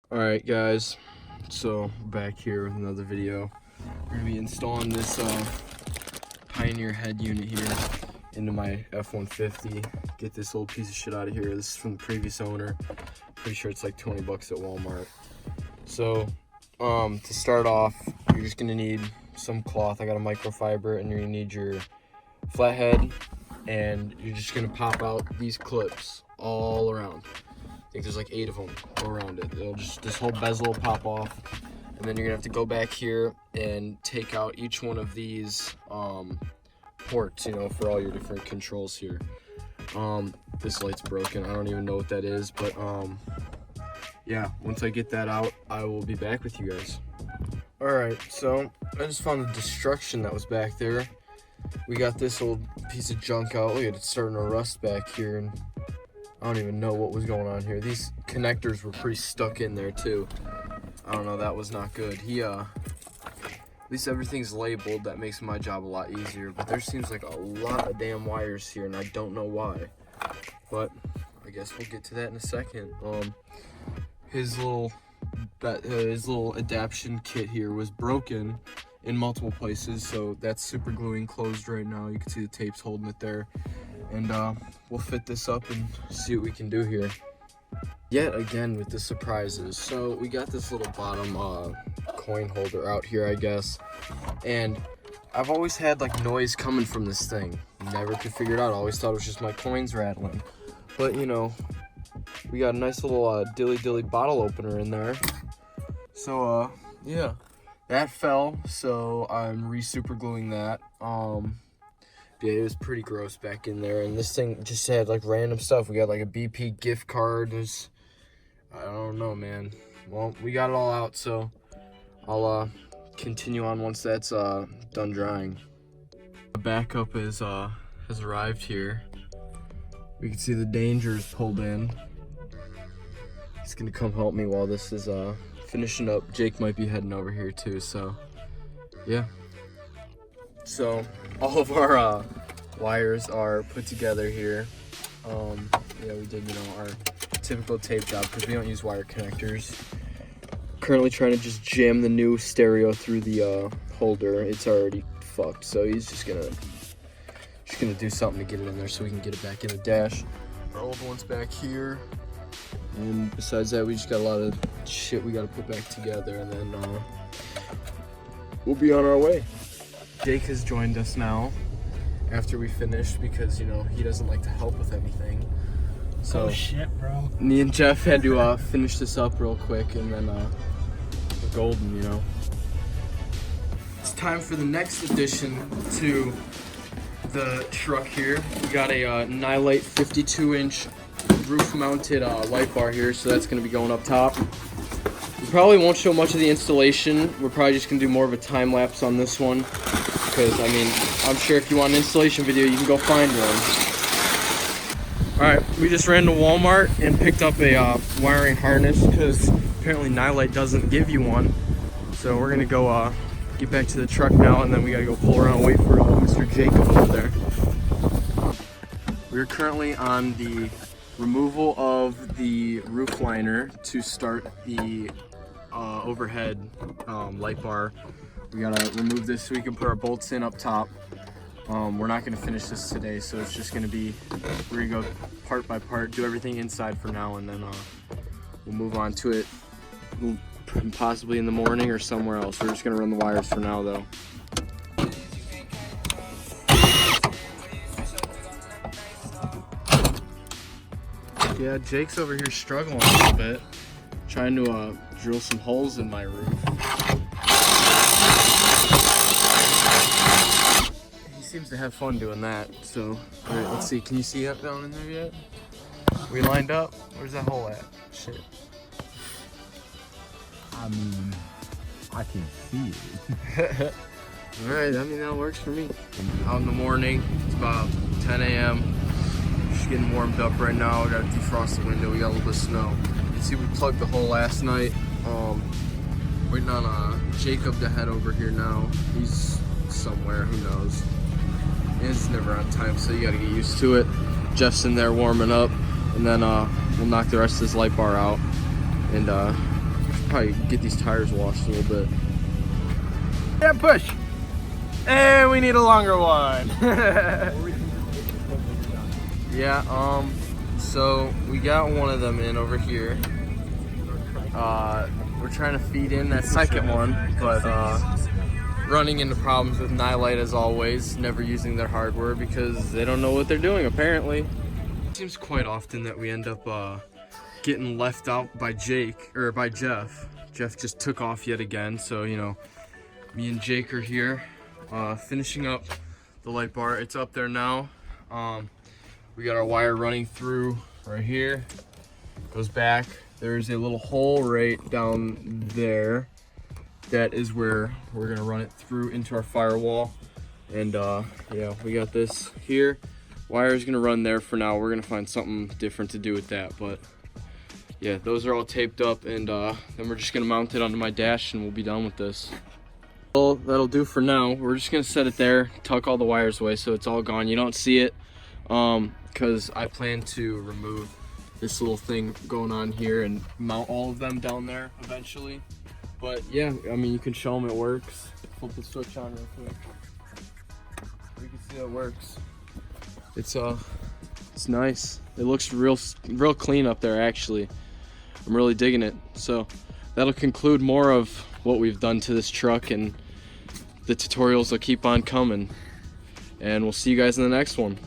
Alright guys, so back here with another video. We're going to be installing this Pioneer head unit here into my F-150. Get this old piece of shit out of here. This is from the previous owner. Pretty sure it's like 20 bucks at Walmart. So to start off, you're just going to need some cloth. I got a microfiber, and you're going to need your flathead, and you're just going to pop out these clips all around. I think there's like 8 of them go around it. It'll just, this whole bezel will pop off, and then you're gonna have to go back here and take out each one of these ports, you know, for all your different controls here. This light's broken. I don't even know what that is, but yeah, once I get that out, I will be back with you guys. All right, so I just found the destruction that was back there. We got this old piece of junk out. Look at it, it's starting to rust back here, and I don't even know what was going on here. These connectors were pretty stuck in there too. I don't know, that was not good. At least everything's labeled. That makes my job a lot easier, but there seems like a lot of damn wires here, and I don't know why. But I guess we'll get to that in a second. His little adaptation kit here was broken in multiple places, so that's super gluing closed right now. You can see the tape's holding it there. And we'll fit this up and see what we can do here. Yet again with the surprises. So we got this little bottom coin holder out here, I guess. And I've always had like noise coming from this thing. Never could figure it out. I always thought it was just my coins rattling. But you know, we got a nice little dilly bottle opener in there. So yeah, that fell. So I'm re-super gluing that. Yeah, it was pretty gross back in there, and this thing just had like random stuff. We got like a BP gift card. I don't know, man. Well, we got it all out, so I'll continue on once that's done drying. The backup has arrived here. We can see the Danger's pulled in. He's gonna come help me while this is finishing up. Jake might be heading over here too, so yeah. So all of our wires are put together here. Yeah, we did, you know, our typical tape job because we don't use wire connectors. Currently trying to just jam the new stereo through the holder. It's already fucked, so he's just gonna do something to get it in there so we can get it back in the dash. Our old one's back here, and besides that, we just got a lot of shit we gotta put back together, and then we'll be on our way. Jake has joined us now after we finished because, you know, he doesn't like to help with anything. So oh shit, bro. Me and Jeff had to finish this up real quick, and then we're golden, you know. It's time for the next addition to the truck here. We got a NiLight 52-inch roof-mounted light bar here, so that's going to be going up top. We probably won't show much of the installation. We're probably just going to do more of a time lapse on this one. Because, I mean, I'm sure if you want an installation video, you can go find one. Alright, we just ran to Walmart and picked up a wiring harness because apparently NiLight doesn't give you one. So we're going to go get back to the truck now, and then we got to go pull around and wait for Mr. Jacob over there. We're currently on the removal of the roof liner to start the overhead light bar. We gotta remove this so we can put our bolts in up top. We're not gonna finish this today, so it's just gonna be, we're gonna go part by part, do everything inside for now, and then we'll move on to it possibly in the morning or somewhere else. We're just gonna run the wires for now though. Yeah, Jake's over here struggling a little bit, trying to drill some holes in my roof. He seems to have fun doing that, so alright, let's see. Can you see that down in there yet? We lined up? Where's that hole at? Shit. I mean, I can see it. Alright, I mean, that works for me. Out in the morning, it's about 10 a.m. Just getting warmed up right now. We gotta defrost the window, we got a little bit of snow. You can see we plugged the hole last night. Waiting on Jacob to head over here now. He's somewhere, who knows. And it's never on time, so you gotta get used to it. Jeff's in there warming up, and then we'll knock the rest of this light bar out and probably get these tires washed a little bit. Yeah, push. And we need a longer one. Yeah, so we got one of them in over here. We're trying to feed in that second one, but running into problems with NiLight as always, never using their hardware because they don't know what they're doing apparently. It seems quite often that we end up getting left out by Jeff. Jeff just took off yet again, so you know, me and Jake are here finishing up the light bar. It's up there now. We got our wire running through right here, goes back. There's a little hole right down there. That is where we're gonna run it through into our firewall. And yeah, we got this here. Wire is gonna run there for now. We're gonna find something different to do with that, but yeah, those are all taped up, and then we're just gonna mount it onto my dash and we'll be done with this. Well, that'll do for now. We're just gonna set it there, tuck all the wires away so it's all gone. You don't see it, because I plan to remove this little thing going on here and mount all of them down there eventually. But yeah, I mean, you can show them it works. Flip the switch on real quick. You can see it works. It's nice. It looks real clean up there actually. I'm really digging it. So that'll conclude more of what we've done to this truck, and the tutorials will keep on coming. And we'll see you guys in the next one.